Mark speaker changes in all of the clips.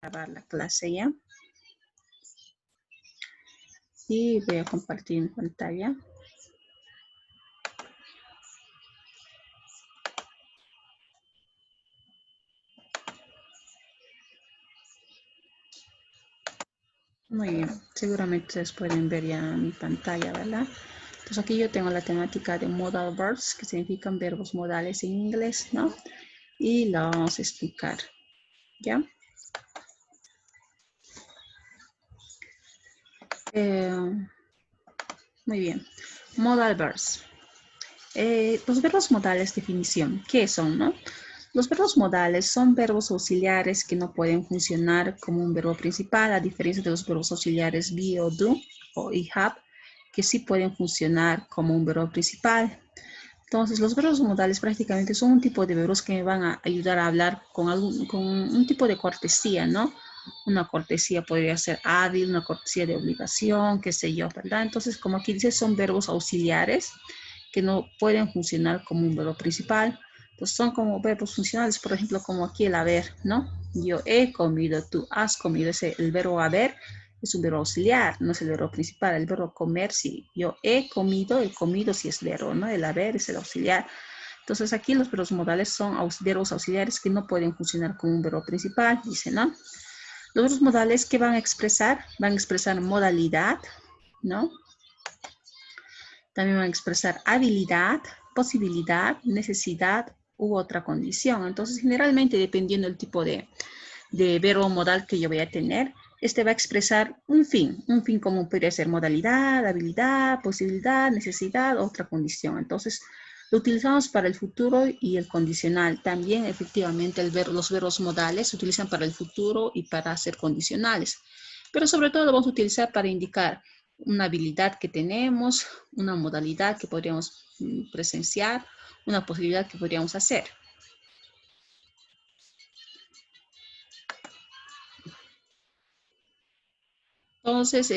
Speaker 1: grabar la clase ya. Y voy a compartir mi pantalla. Muy bien, seguramente ustedes pueden ver ya mi pantalla, ¿verdad? Entonces aquí yo tengo la temática de modal verbs, que significan verbos modales en inglés, ¿no? Y la vamos a explicar, ¿ya? Muy bien, modal verbs. Los verbos modales, definición, ¿qué son, no? Los verbos modales son verbos auxiliares que no pueden funcionar como un verbo principal, a diferencia de los verbos auxiliares be o do o y have, que sí pueden funcionar como un verbo principal. Entonces, los verbos modales prácticamente son un tipo de verbos que me van a ayudar a hablar con un tipo de cortesía, ¿no? Una cortesía podría ser hábil, una cortesía de obligación, qué sé yo, ¿verdad? Entonces, como aquí dice, son verbos auxiliares que no pueden funcionar como un verbo principal. Entonces, son como verbos funcionales, por ejemplo, como aquí el haber, ¿no? Yo he comido, tú has comido. El verbo haber es un verbo auxiliar, no es el verbo principal. El verbo comer, sí. Yo he comido, el comido sí es verbo, ¿no? El haber es el auxiliar. Entonces, aquí los verbos modales son verbos auxiliares que no pueden funcionar como un verbo principal, dice, ¿no? Los verbos modales que van a expresar modalidad, ¿no? También van a expresar habilidad, posibilidad, necesidad u otra condición. Entonces, generalmente, dependiendo del tipo de verbo modal que yo voy a tener, este va a expresar un fin como podría ser modalidad, habilidad, posibilidad, necesidad, otra condición. Entonces, lo utilizamos para el futuro y el condicional. También, efectivamente, los verbos modales se utilizan para el futuro y para ser condicionales. Pero sobre todo lo vamos a utilizar para indicar una habilidad que tenemos, una modalidad que podríamos presenciar, una posibilidad que podríamos hacer. Entonces,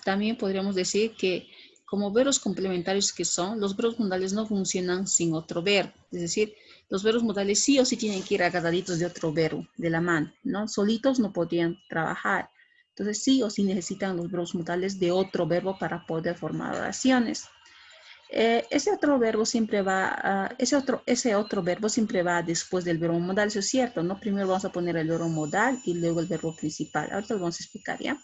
Speaker 1: también podríamos decir que como verbos complementarios que son, los verbos modales no funcionan sin otro verbo. Es decir, los verbos modales sí o sí tienen que ir agarraditos de otro verbo, de la mano, ¿no? Solitos no podrían trabajar. Entonces, sí o sí necesitan los verbos modales de otro verbo para poder formar oraciones. Ese otro verbo siempre va, ese otro verbo siempre va después del verbo modal, eso es cierto, ¿no? Primero vamos a poner el verbo modal y luego el verbo principal. Ahorita lo vamos a explicar, ¿ya?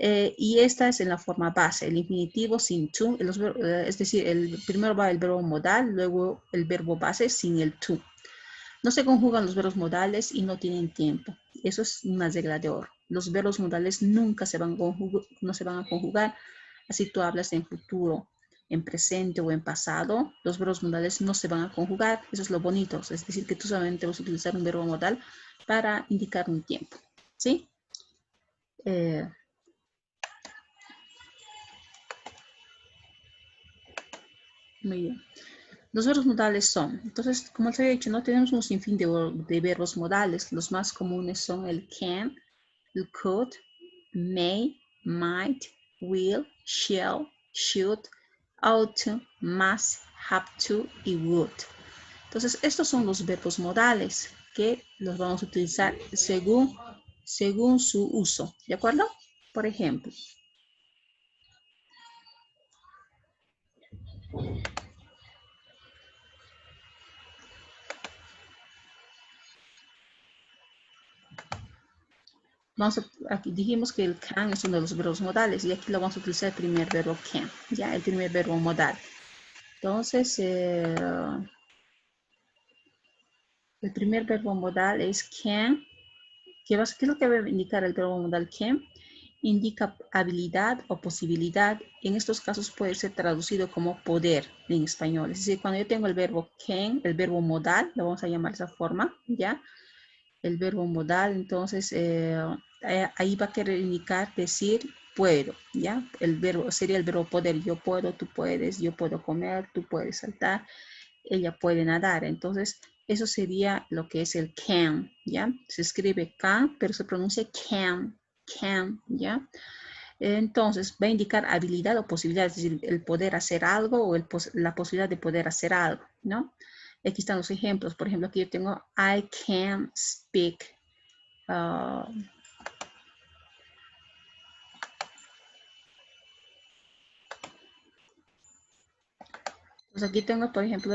Speaker 1: Y esta es en la forma base, el infinitivo sin to, es decir, primero va el verbo modal, luego el verbo base sin el to. No se conjugan los verbos modales y no tienen tiempo. Eso es una regla de oro. Los verbos modales nunca no se van a conjugar. Así tú hablas en futuro, en presente o en pasado, los verbos modales no se van a conjugar. Eso es lo bonito. Es decir, que tú solamente vas a utilizar un verbo modal para indicar un tiempo. ¿Sí? Muy bien. Los verbos modales son, entonces, como les había dicho, no tenemos un sinfín de verbos modales. Los más comunes son el can, el could, may, might, will, shall, should, ought to, must, have to y would. Entonces, estos son los verbos modales que los vamos a utilizar según su uso, ¿de acuerdo? Por ejemplo, aquí dijimos que el can es uno de los verbos modales y aquí lo vamos a utilizar el primer verbo can, ya, el primer verbo modal. Entonces, el primer verbo modal es can. ¿Qué es lo que va a indicar el verbo modal can? Indica habilidad o posibilidad. En estos casos puede ser traducido como poder en español. Es decir, cuando yo tengo el verbo can, el verbo modal, lo vamos a llamar de esa forma, ¿ya? El verbo modal, entonces ahí va a querer indicar, decir, puedo, ¿ya? El verbo sería el verbo poder, yo puedo, tú puedes, yo puedo comer, tú puedes saltar, ella puede nadar. Entonces, eso sería lo que es el can, ¿ya? Se escribe can, pero se pronuncia can, ¿ya? Entonces, va a indicar habilidad o posibilidad, es decir, el poder hacer algo o la posibilidad de poder hacer algo, ¿no? Aquí están los ejemplos. Por ejemplo, aquí yo tengo I can speak pues aquí tengo, por ejemplo,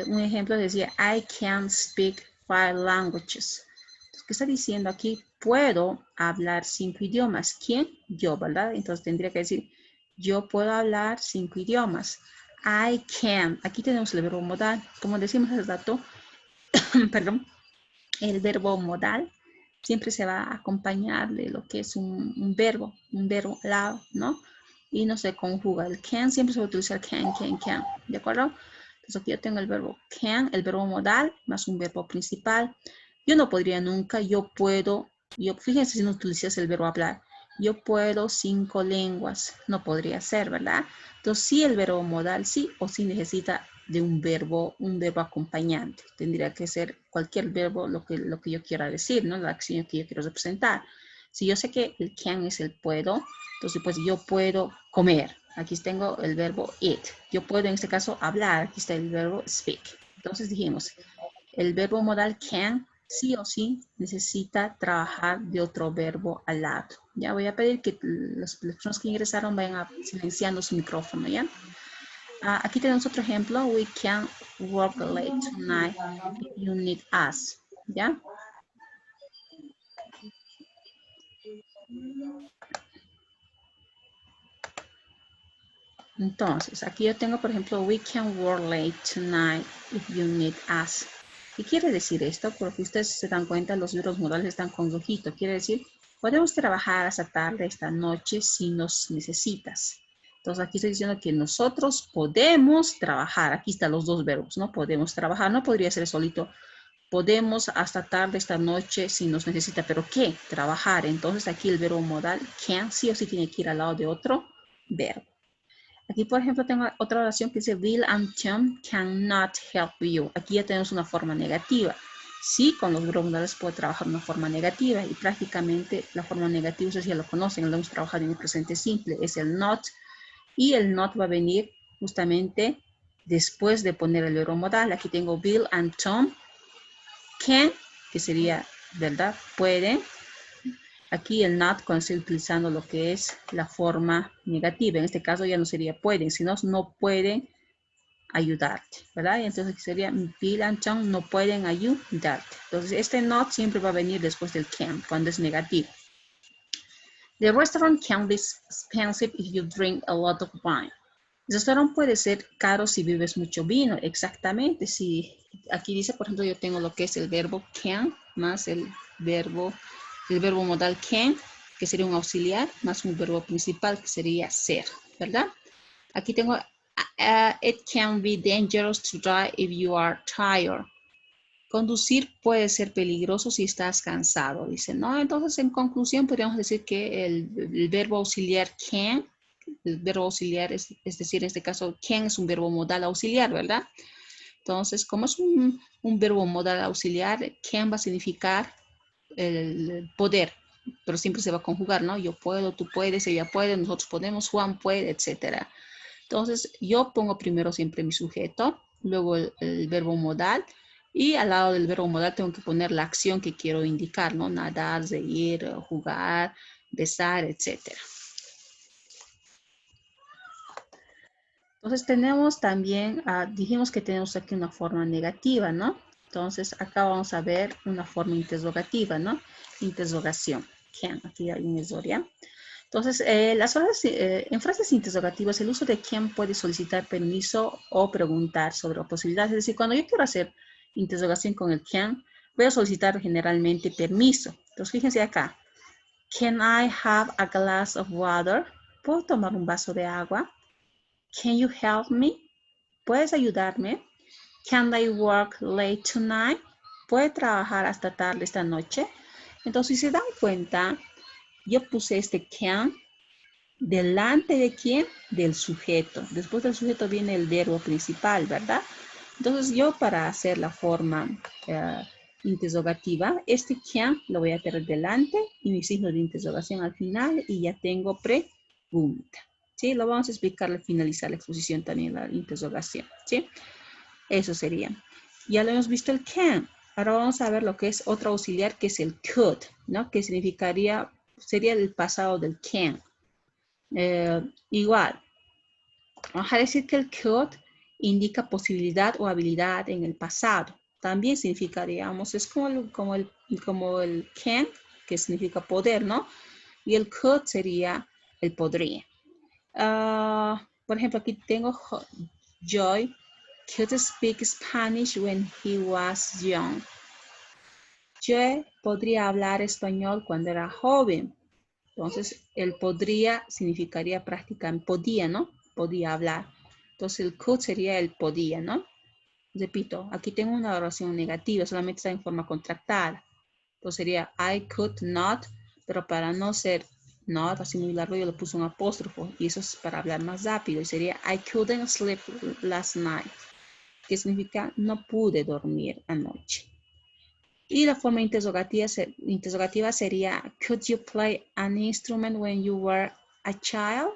Speaker 1: un ejemplo decía, I can speak 5 languages. Entonces, ¿qué está diciendo aquí? Puedo hablar 5 idiomas. ¿Quién? Yo, ¿verdad? Entonces tendría que decir, yo puedo hablar 5 idiomas. I can. Aquí tenemos el verbo modal. Como decimos hace rato, perdón, el verbo modal siempre se va a acompañar de lo que es un verbo al lado, ¿no? Y no se conjuga. El can siempre se va a utilizar can, ¿de acuerdo? Entonces aquí yo tengo el verbo can, el verbo modal, más un verbo principal. Yo no podría nunca, yo puedo, fíjense si no utilizas el verbo hablar. Yo puedo 5 lenguas, no podría ser, ¿verdad? Entonces sí el verbo modal sí o sí necesita de un verbo acompañante. Tendría que ser cualquier verbo lo que yo quiera decir, ¿no? La acción que yo quiero representar. Si yo sé que el can es el puedo, entonces pues yo puedo comer. Aquí tengo el verbo eat. Yo puedo en este caso hablar. Aquí está el verbo speak. Entonces dijimos, el verbo modal can sí o sí necesita trabajar de otro verbo al lado. Ya voy a pedir que las personas que ingresaron vayan silenciando su micrófono, ¿ya? Aquí tenemos otro ejemplo. We can work late tonight if you need us. ¿Ya? Entonces, aquí yo tengo, por ejemplo, we can work late tonight if you need us. ¿Qué quiere decir esto? Porque ustedes se dan cuenta, los verbos modales están con rojito. Quiere decir, podemos trabajar hasta tarde, esta noche, si nos necesitas. Entonces, aquí estoy diciendo que nosotros podemos trabajar. Aquí están los dos verbos, ¿no? Podemos trabajar. No podría ser solito. Podemos hasta tarde esta noche si nos necesita. ¿Pero qué? Trabajar. Entonces, aquí el verbo modal can sí o sí tiene que ir al lado de otro verbo. Aquí, por ejemplo, tengo otra oración que dice Bill and Tom cannot help you. Aquí ya tenemos una forma negativa. Sí, con los verbos modales puedo trabajar una forma negativa y prácticamente la forma negativa ustedes ya lo conocen, lo hemos trabajado en el presente simple, es el not y el not va a venir justamente después de poner el verbo modal. Aquí tengo Bill and Tom can, que sería, ¿verdad? Pueden. Aquí el not cuando estoy utilizando lo que es la forma negativa. En este caso ya no sería pueden, sino no pueden ayudarte, ¿verdad? Y entonces aquí sería Bill and Tom no pueden ayudarte. Entonces este not siempre va a venir después del can, cuando es negativo. The restaurant can be expensive if you drink a lot of wine. El restaurante puede ser caro si bebes mucho vino, exactamente. Si aquí dice, por ejemplo, yo tengo lo que es el verbo can más el verbo modal can, que sería un auxiliar, más un verbo principal, que sería ser, ¿verdad? Aquí tengo, it can be dangerous to drive if you are tired. Conducir puede ser peligroso si estás cansado, dice, ¿no? Entonces, en conclusión, podríamos decir que el verbo auxiliar can, el verbo auxiliar, es decir, en este caso, can es un verbo modal auxiliar, ¿verdad? Entonces, como es un verbo modal auxiliar, can va a significar el poder, pero siempre se va a conjugar, ¿no? Yo puedo, tú puedes, ella puede, nosotros podemos, Juan puede, etc. Entonces, yo pongo primero siempre mi sujeto, luego el verbo modal, y al lado del verbo modal tengo que poner la acción que quiero indicar, ¿no? Nadar, reír, jugar, besar, etc. Entonces tenemos también, dijimos que tenemos aquí una forma negativa, ¿no? Entonces acá vamos a ver una forma interrogativa, ¿no? Interrogación. Can, aquí hay un error, ¿ya? Entonces, en frases interrogativas, el uso de can puede solicitar permiso o preguntar sobre posibilidades. Es decir, cuando yo quiero hacer interrogación con el can, voy a solicitar generalmente permiso. Entonces, fíjense acá. Can I have a glass of water? ¿Puedo tomar un vaso de agua? Can you help me? ¿Puedes ayudarme? Can I work late tonight? ¿Puede trabajar hasta tarde esta noche? Entonces, si se dan cuenta, yo puse este can delante de quién? Del sujeto. Después del sujeto viene el verbo principal, ¿verdad? Entonces, yo para hacer la forma interrogativa, este can lo voy a tener delante y mi signo de interrogación al final y ya tengo pregunta. ¿Sí? Lo vamos a explicar al finalizar la exposición también, la interrogación. ¿Sí? Eso sería. Ya lo hemos visto el can. Ahora vamos a ver lo que es otro auxiliar, que es el could, ¿no? Que sería el pasado del can. Igual, vamos a decir que el could indica posibilidad o habilidad en el pasado. También significa, digamos, es como el can, que significa poder, ¿no? Y el could sería el podría. Por ejemplo, aquí tengo Joy could speak Spanish when he was young. Joy podría hablar español cuando era joven. Entonces, el podría significaría prácticamente, podía, ¿no? Podía hablar. Entonces, el could sería el podía, ¿no? Repito, aquí tengo una oración negativa, solamente está en forma contractada. Entonces sería I could not, pero para no ser not, así muy largo, yo le puse un apóstrofo. Y eso es para hablar más rápido. Y sería I couldn't sleep last night, que significa no pude dormir anoche. Y la forma interrogativa sería could you play an instrument when you were a child?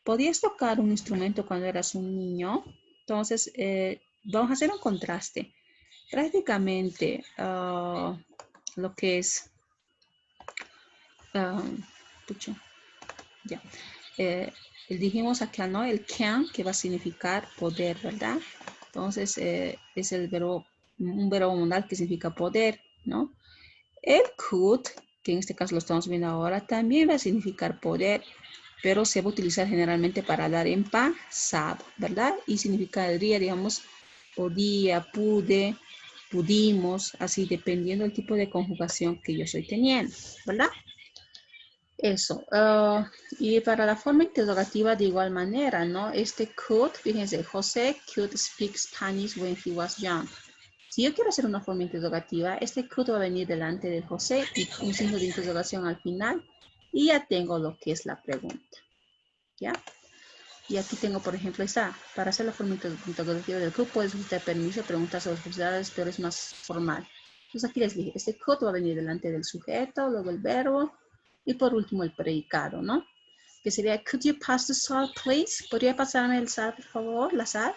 Speaker 1: ¿Podías tocar un instrumento cuando eras un niño? Entonces, vamos a hacer un contraste. Prácticamente lo que es ya. Dijimos acá, ¿no? El can, que va a significar poder, ¿verdad? Entonces, es un verbo modal que significa poder, ¿no? El could, que en este caso lo estamos viendo ahora, también va a significar poder, pero se va a utilizar generalmente para hablar en pasado, ¿verdad? Y significaría, digamos, podía, pude, pudimos, así dependiendo del tipo de conjugación que yo estoy teniendo, ¿verdad? Eso. Y para la forma interrogativa de igual manera, ¿no? Este could, fíjense, José could speak Spanish when he was young. Si yo quiero hacer una forma interrogativa, este could va a venir delante de José y un signo de interrogación al final. Y ya tengo lo que es la pregunta. ¿Ya? Y aquí tengo, por ejemplo, para hacer la forma interrogativa del could, puedes solicitar permiso, preguntar sobre las posibilidades, pero es más formal. Entonces aquí les dije, este could va a venir delante del sujeto, luego el verbo, y por último el predicado, ¿no? Que sería, could you pass the salt, please? ¿Podría pasarme el sal, por favor? La sal.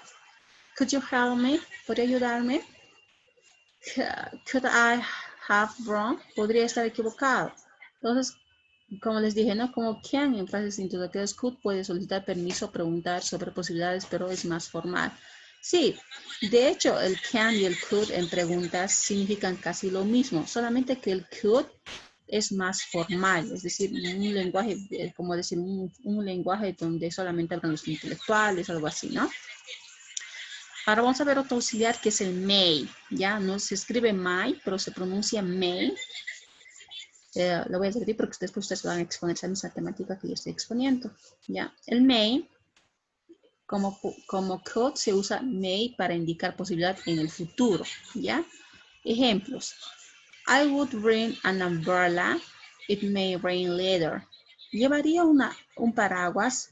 Speaker 1: Could you help me? ¿Podría ayudarme? Could I have wrong? ¿Podría estar equivocado? Entonces, como les dije, ¿no? Como can en frases interrogativas, could puede solicitar permiso, preguntar sobre posibilidades, pero es más formal. Sí, de hecho, el can y el could en preguntas significan casi lo mismo, solamente que el could es más formal, es decir, un lenguaje, como decir, un lenguaje donde solamente hablan los intelectuales, algo así, ¿no? Ahora vamos a ver otro auxiliar que es el may, ¿ya? No se escribe may, pero se pronuncia may. Lo voy a repetir porque después ustedes van a exponer esa misma temática que yo estoy exponiendo, ¿ya? El may, como could, se usa may para indicar posibilidad en el futuro, ¿ya? Ejemplos. I would bring an umbrella. It may rain later. Llevaría un paraguas.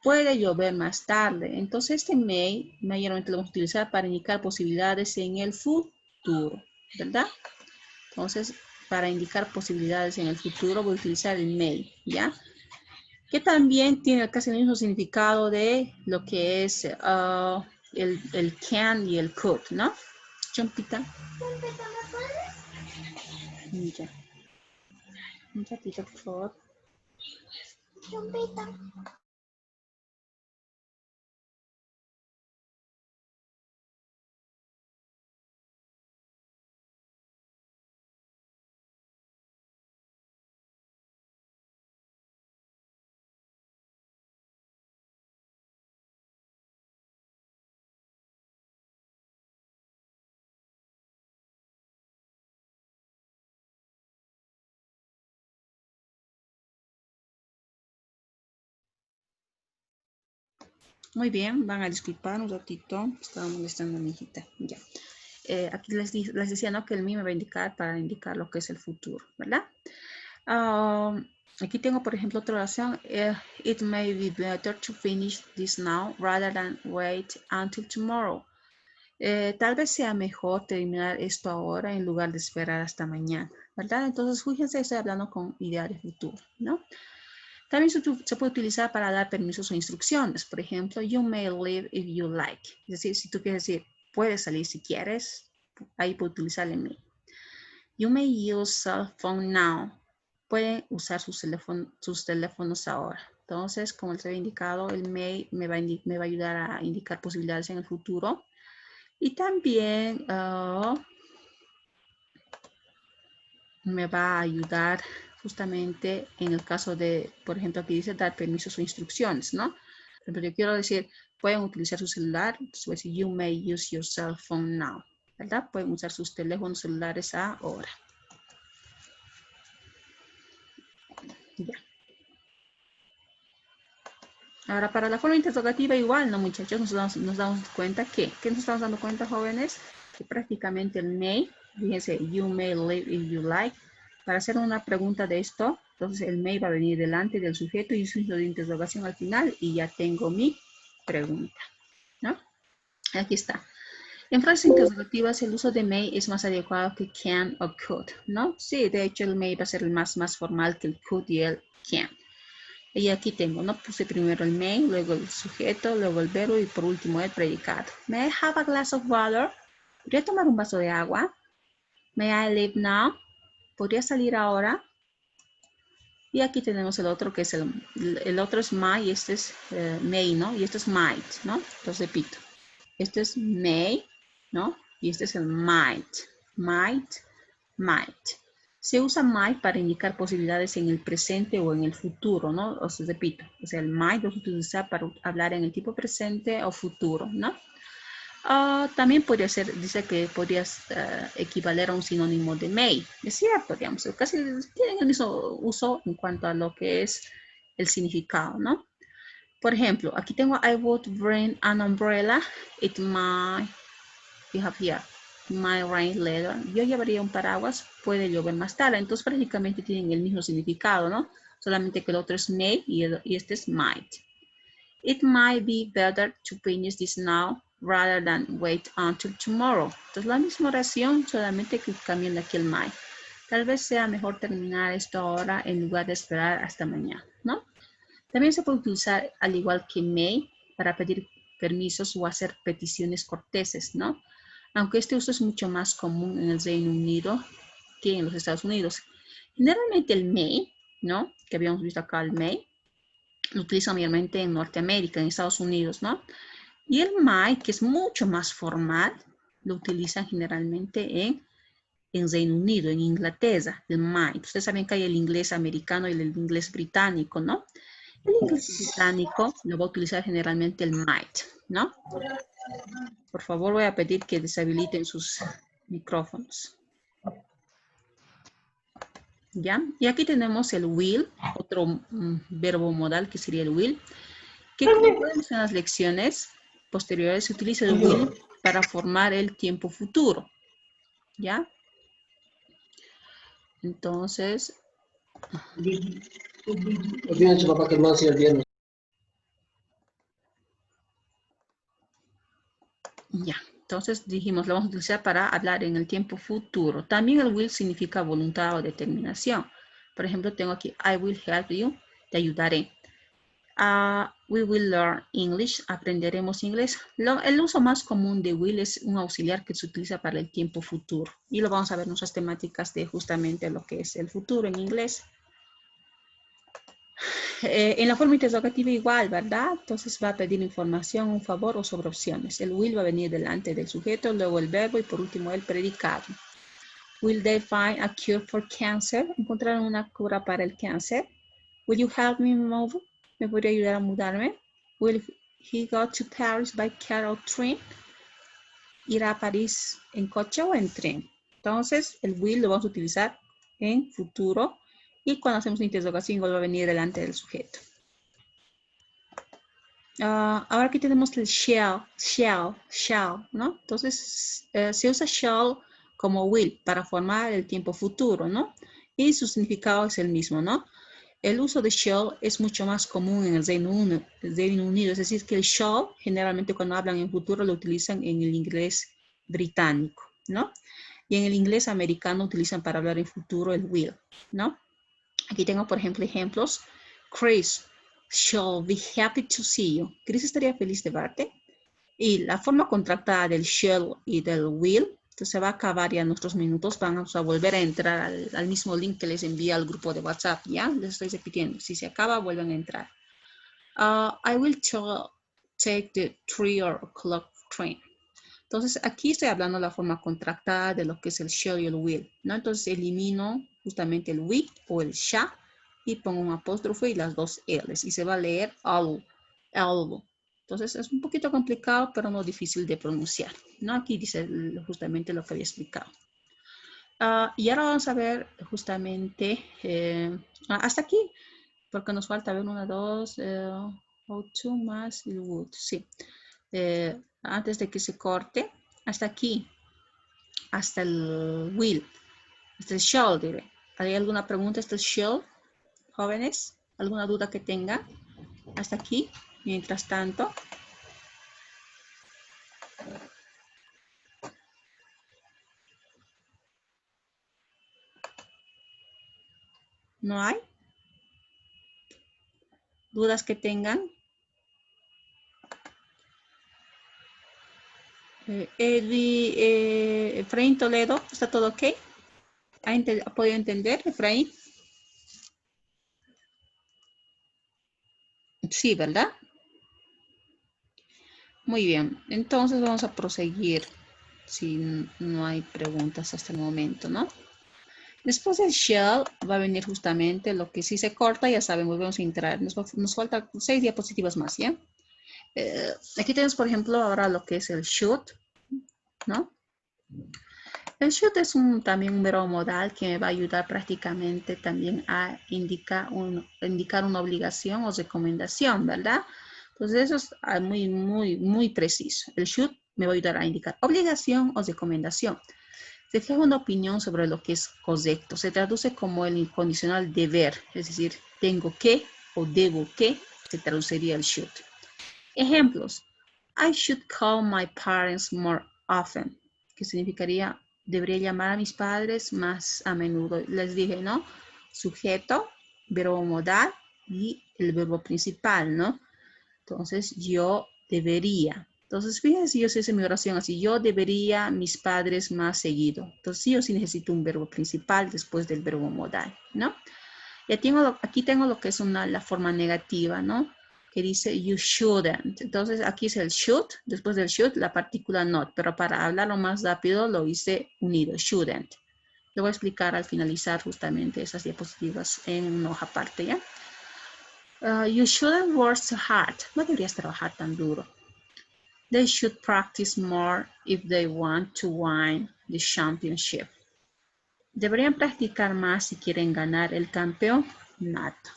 Speaker 1: Puede llover más tarde. Entonces este may mayormente lo vamos a utilizar para indicar posibilidades en el futuro, ¿verdad? Entonces, para indicar posibilidades en el futuro voy a utilizar el may, ¿ya? Que también tiene casi el mismo significado de lo que es el can y el could, ¿no? Chompita. Chompita, ¿me puedes? Ya. Un ratito, por favor. Chompita. Muy bien, van a disculpar un ratito, estaba molestando a mi hijita. Ya. Aquí les decía, ¿no? Que el mío me va a indicar para indicar lo que es el futuro, ¿verdad? Aquí tengo, por ejemplo, otra oración. It may be better to finish this now rather than wait until tomorrow. Tal vez sea mejor terminar esto ahora en lugar de esperar hasta mañana, ¿verdad? Entonces, fíjense, estoy hablando con idea de futuro, ¿no? También se puede utilizar para dar permisos o instrucciones. Por ejemplo, you may leave if you like. Es decir, si tú quieres decir, puedes salir si quieres, ahí puede utilizar el may. You may use cell phone now. Pueden usar sus teléfonos ahora. Entonces, como les había indicado, el may me va a ayudar a indicar posibilidades en el futuro. Y también me va a ayudar justamente en el caso de, por ejemplo, aquí dice dar permisos o instrucciones, ¿no? Por ejemplo, yo quiero decir, pueden utilizar su celular, entonces voy a decir, you may use your cell phone now, ¿verdad? Pueden usar sus teléfonos celulares ahora. Ya. Ahora, para la forma interrogativa igual, ¿no, muchachos? Nos damos cuenta que, ¿qué nos estamos dando cuenta, jóvenes? Que prácticamente el may, fíjense, you may live if you like. Para hacer una pregunta de esto, entonces el may va a venir delante del sujeto y signo de interrogación al final y ya tengo mi pregunta, ¿no? Aquí está. En frases interrogativas, el uso de may es más adecuado que can o could, ¿no? Sí, de hecho el may va a ser el más formal que el could y el can. Y aquí tengo, ¿no? Puse primero el may, luego el sujeto, luego el verbo y por último el predicado. May I have a glass of water? ¿Podría tomar un vaso de agua? May I leave now? ¿Podría salir ahora? Y aquí tenemos el otro que es el otro es may y este es may, ¿no? Y este es might, ¿no? Entonces repito. Este es may, ¿no? Y este es el might. Might, might. Se usa might para indicar posibilidades en el presente o en el futuro, ¿no? Os repito, o sea, el might lo se utiliza para hablar en el tipo presente o futuro, ¿no? También podría ser, dice que podrías equivaler a un sinónimo de may. Es cierto, digamos, casi tienen el mismo uso en cuanto a lo que es el significado, ¿no? Por ejemplo, aquí tengo I would bring an umbrella. It might, you have here, might rain later. Yo llevaría un paraguas, puede llover más tarde. Entonces prácticamente tienen el mismo significado, ¿no? Solamente que el otro es may y este es might. It might be better to finish this now rather than wait until tomorrow. Entonces la misma oración, solamente que cambian aquí el might. Tal vez sea mejor terminar esto ahora en lugar de esperar hasta mañana, ¿no? También se puede utilizar, al igual que may, para pedir permisos o hacer peticiones corteses, ¿no? Aunque este uso es mucho más común en el Reino Unido que en los Estados Unidos. Generalmente el may, ¿no? Que habíamos visto acá el may, lo utilizan mayormente en Norteamérica, en Estados Unidos, ¿no? Y el might, que es mucho más formal, lo utilizan generalmente en Reino Unido, en Inglaterra, el might. Ustedes saben que hay el inglés americano y el inglés británico, ¿no? El inglés británico lo va a utilizar generalmente el might, ¿no? Por favor, voy a pedir que deshabiliten sus micrófonos. ¿Ya? Y aquí tenemos el will, otro verbo modal que sería el will, que como podemos en las lecciones posteriores se utiliza el will para formar el tiempo futuro. ¿Ya? Entonces...
Speaker 2: Olvídense, papá, que el man sea el viernes.
Speaker 1: Ya, entonces dijimos, lo vamos a utilizar para hablar en el tiempo futuro. También el will significa voluntad o determinación. Por ejemplo, tengo aquí, I will help you, te ayudaré. We will learn English, aprenderemos inglés. El uso más común de will es un auxiliar que se utiliza para el tiempo futuro. Y lo vamos a ver en nuestras temáticas de justamente lo que es el futuro en inglés. En la forma interrogativa igual, ¿verdad? Entonces va a pedir información, un favor o sobre opciones. El will va a venir delante del sujeto, luego el verbo y por último el predicado. Will they find a cure for cancer? ¿Encontraron una cura para el cáncer? Will you help me move? ¿Me podría ayudar a mudarme? Will he go to Paris by car or train? ¿Irá a París en coche o en tren? Entonces el will lo vamos a utilizar en futuro. Y cuando hacemos una interrogación, va a venir delante del sujeto. Ahora aquí tenemos el shall, ¿no? Entonces, se usa shall como will para formar el tiempo futuro, ¿no? Y su significado es el mismo, ¿no? El uso de shall es mucho más común en el Reino Unido, es decir, que el shall, generalmente cuando hablan en futuro, lo utilizan en el inglés británico, ¿no? Y en el inglés americano utilizan para hablar en futuro el will, ¿no? Aquí tengo, por ejemplo, ejemplos. Chris shall be happy to see you. Chris estaría feliz de verte. Y la forma contractada del shall y del will, Entonces se va a acabar ya nuestros minutos. Vamos a volver a entrar al mismo link que les envía al grupo de WhatsApp. ¿Ya? Les estoy repitiendo. Si se acaba, vuelven a entrar. I will take the 3 o'clock train. Entonces, aquí estoy hablando de la forma contractada de lo que es el shall y el will, ¿no? Entonces, elimino justamente el we o el shall y pongo un apóstrofo y las dos L's. Y se va a leer all. Entonces, es un poquito complicado, pero no difícil de pronunciar, ¿no? Aquí dice justamente lo que había explicado. Y ahora vamos a ver justamente hasta aquí, porque nos falta ver 1, 2, how to más el would, sí. Antes de que se corte, hasta aquí, hasta el will, hasta el shall, diré. ¿Hay alguna pregunta hasta el shall, jóvenes? ¿Alguna duda que tengan? Hasta aquí, mientras tanto. ¿No hay? ¿Dudas que tengan? Efraín Toledo, ¿está todo ok? ¿Ha podido entender, Efraín? Sí, ¿verdad? Muy bien, entonces vamos a proseguir si no hay preguntas hasta el momento, ¿no? Después del shall va a venir justamente lo que si se corta, ya saben, volvemos a entrar. Nos faltan 6 diapositivas más, ¿ya? Aquí tenemos, por ejemplo, ahora lo que es el should, ¿no? El should es también un verbo modal que me va a ayudar prácticamente también a indicar una obligación o recomendación, ¿verdad? Entonces eso es muy preciso. El should me va a ayudar a indicar obligación o recomendación. Se fija una opinión sobre lo que es correcto. Se traduce como el incondicional deber, es decir, tengo que o debo que, se traduciría el should. Ejemplos. I should call my parents more often, que significaría debería llamar a mis padres más a menudo. Les dije, ¿no? Sujeto, verbo modal y el verbo principal, ¿no? Entonces, yo debería. Entonces, fíjense, yo hice mi oración así. Yo debería mis padres más seguido. Entonces, sí o sí necesito un verbo principal después del verbo modal, ¿no? Y aquí tengo lo que es la forma negativa, ¿no? Que dice you shouldn't. Entonces, aquí es el should. Después del should, la partícula not. Pero para hablarlo más rápido, lo hice unido, shouldn't. Lo voy a explicar al finalizar justamente esas diapositivas en una hoja aparte, ¿ya? You shouldn't work so hard. No deberías trabajar tan duro. They should practice more if they want to win the championship. Deberían practicar más si quieren ganar el campeonato.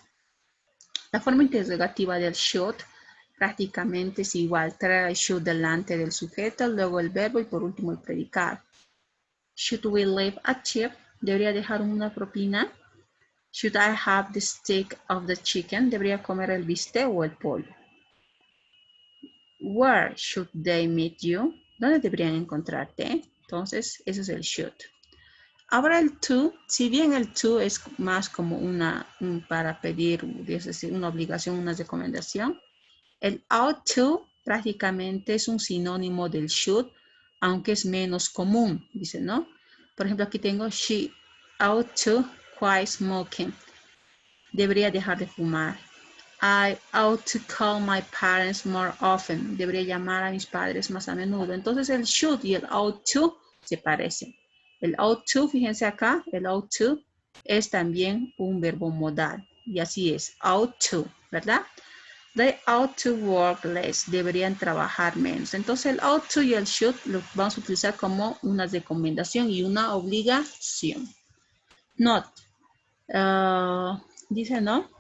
Speaker 1: La forma interrogativa del should prácticamente es igual. Trae el should delante del sujeto, luego el verbo y por último el predicado. Should we leave a tip? ¿Debería dejar una propina? Should I have the steak of the chicken? ¿Debería comer el bistec o el pollo? Where should they meet you? ¿Dónde deberían encontrarte? Entonces, eso es el should. Ahora el to, si bien el to es más como para pedir, es decir, una obligación, una recomendación, el ought to prácticamente es un sinónimo del should, aunque es menos común, dice, ¿no? Por ejemplo, aquí tengo she ought to quit smoking. Debería dejar de fumar. I ought to call my parents more often. Debería llamar a mis padres más a menudo. Entonces el should y el ought to se parecen. El ought to, fíjense acá, el ought to es también un verbo modal. Y así es, ought to, ¿verdad? They ought to work less. Deberían trabajar menos. Entonces el ought to y el should lo vamos a utilizar como una recomendación y una obligación. Not. Dice, ¿no?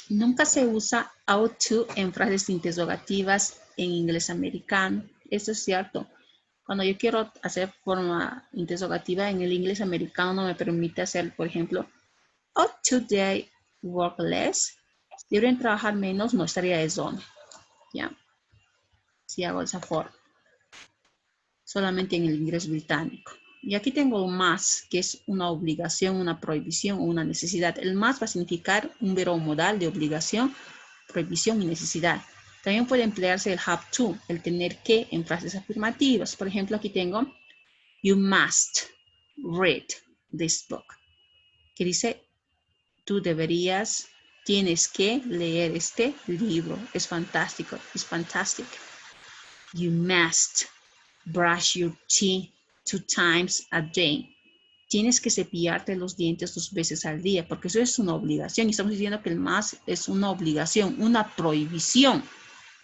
Speaker 1: Nunca se usa ought to en frases interrogativas en inglés americano. Eso es cierto. Cuando yo quiero hacer forma interrogativa en el inglés americano no me permite hacer, por ejemplo, ought to they work less? ¿Deberían trabajar menos? No estaría de zona. ¿Ya? Si hago esa forma. Solamente en el inglés británico. Y aquí tengo más, que es una obligación, una prohibición o una necesidad. El más va a significar un verbo modal de obligación, prohibición y necesidad. También puede emplearse el have to, el tener que en frases afirmativas. Por ejemplo, aquí tengo, You must read this book. Que dice, tú deberías, tienes que leer este libro. Es fantástico. It's fantastic. You must brush your teeth 2 times a day. Tienes que cepillarte los dientes 2 veces al día, porque eso es una obligación. Y estamos diciendo que el must es una obligación, una prohibición.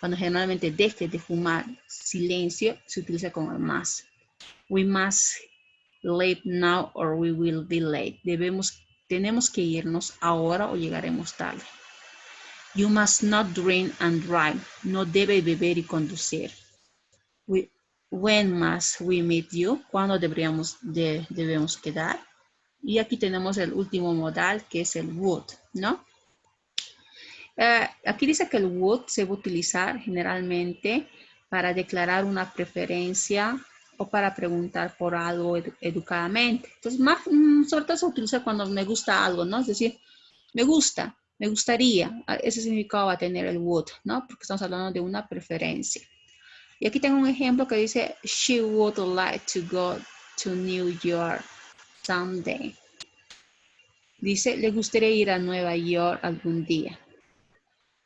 Speaker 1: Cuando generalmente deje de fumar, silencio, se utiliza como el must. We must leave now or we will be late. Tenemos que irnos ahora o llegaremos tarde. You must not drink and drive. No debe beber y conducir. When must we meet you? ¿Cuándo debemos quedar? Y aquí tenemos el último modal, que es el would, ¿no? Aquí dice que el would se va a utilizar generalmente para declarar una preferencia o para preguntar por algo educadamente. Entonces, sobre todo se utiliza cuando me gusta algo, ¿no? Es decir, me gusta, me gustaría. Ese significado va a tener el would, ¿no? Porque estamos hablando de una preferencia. Y aquí tengo un ejemplo que dice, she would like to go to New York someday. Dice, le gustaría ir a Nueva York algún día.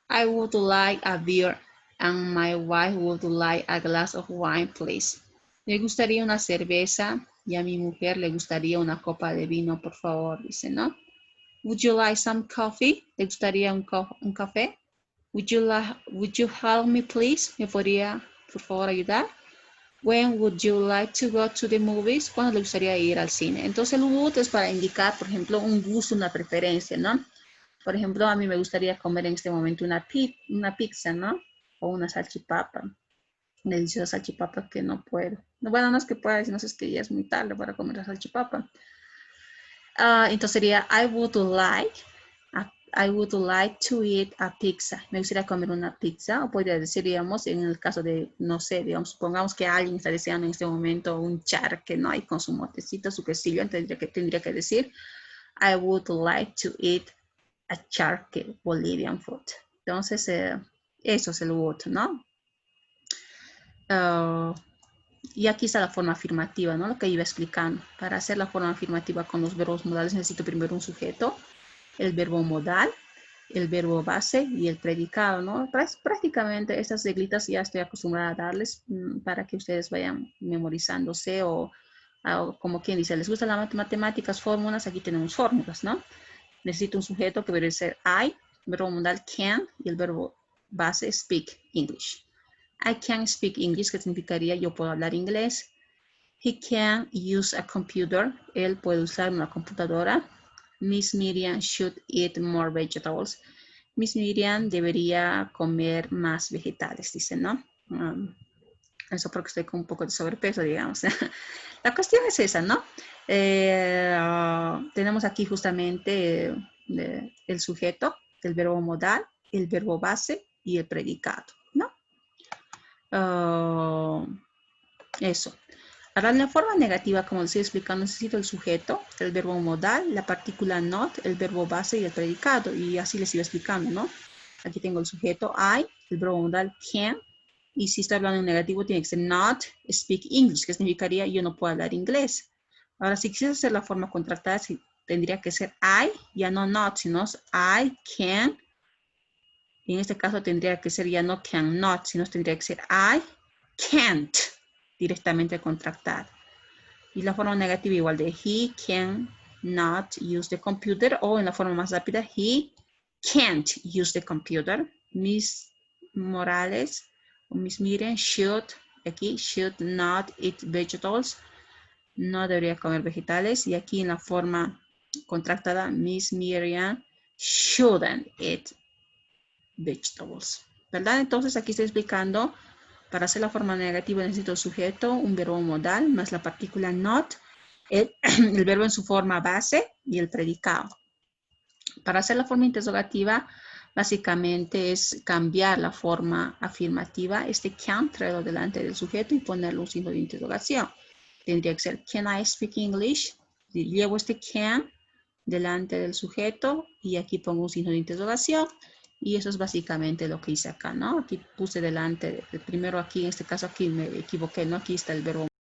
Speaker 1: I would like a beer and my wife would like a glass of wine, please. Le gustaría una cerveza y a mi mujer le gustaría una copa de vino, por favor, dice, ¿no? Would you like some coffee? ¿Le gustaría un café? Would you help me, please? ¿Me podría, por favor, ayudar? When would you like to go to the movies? ¿Cuándo le gustaría ir al cine? Entonces el would es para indicar, por ejemplo, un gusto, una preferencia, ¿no? Por ejemplo, a mí me gustaría comer en este momento una pizza, ¿no? O una salchipapa. Deliciosa salchipapa que no puedo. Bueno, no es que pueda, sino es que ya es muy tarde para comer la salchipapa. Entonces sería, I would like to eat a pizza. Me gustaría comer una pizza. O podría decir, digamos, en el caso de, no sé, digamos, supongamos que alguien está deseando en este momento un charque, ¿no? Y con su motecito, su quesillo, tendría que decir, I would like to eat a charque Bolivian food. Entonces, eso es el would, ¿no? Y aquí está la forma afirmativa, ¿no? Lo que iba explicando. Para hacer la forma afirmativa con los verbos modales necesito primero un sujeto, el verbo modal, el verbo base y el predicado, ¿no? Prácticamente estas reglitas ya estoy acostumbrada a darles para que ustedes vayan memorizándose o como quien dice, ¿les gustan las matemáticas, fórmulas? Aquí tenemos fórmulas, ¿no? Necesito un sujeto que debe ser I, verbo modal can y el verbo base speak English. I can speak English, que significaría yo puedo hablar inglés. He can use a computer. Él puede usar una computadora. Miss Miriam should eat more vegetables. Miss Miriam debería comer más vegetales, dice, ¿no? Eso porque estoy con un poco de sobrepeso, digamos. La cuestión es esa, ¿no? Tenemos aquí justamente el sujeto, el verbo modal, el verbo base y el predicado, ¿no? Eso. Ahora, en la forma negativa, como les estoy explicando, necesito el sujeto, el verbo modal, la partícula not, el verbo base y el predicado. Y así les iba explicando, ¿no? Aquí tengo el sujeto I, el verbo modal can. Y si estoy hablando en negativo, tiene que ser not speak English, que significaría yo no puedo hablar inglés. Ahora, si quisiera hacer la forma contractada, tendría que ser I, ya no not, sino I can. Y en este caso tendría que ser ya no can not, sino tendría que ser I can't, directamente contractado. Y la forma negativa igual de he can not use the computer, o en la forma más rápida, he can't use the computer. Miss Morales o Miss Miriam should not eat vegetables. No debería comer vegetales. Y aquí en la forma contractada, Miss Miriam shouldn't eat vegetables, ¿verdad? Entonces aquí estoy explicando, para hacer la forma negativa necesito el sujeto, un verbo modal, más la partícula not, el verbo en su forma base y el predicado. Para hacer la forma interrogativa, básicamente es cambiar la forma afirmativa, este can, traerlo delante del sujeto y ponerle un signo de interrogación. Tendría que ser, can I speak English? Llevo este can delante del sujeto y aquí pongo un signo de interrogación. Y eso es básicamente lo que hice acá, ¿no? Aquí puse delante, primero aquí, en este caso aquí me equivoqué, ¿no? Aquí está el verbo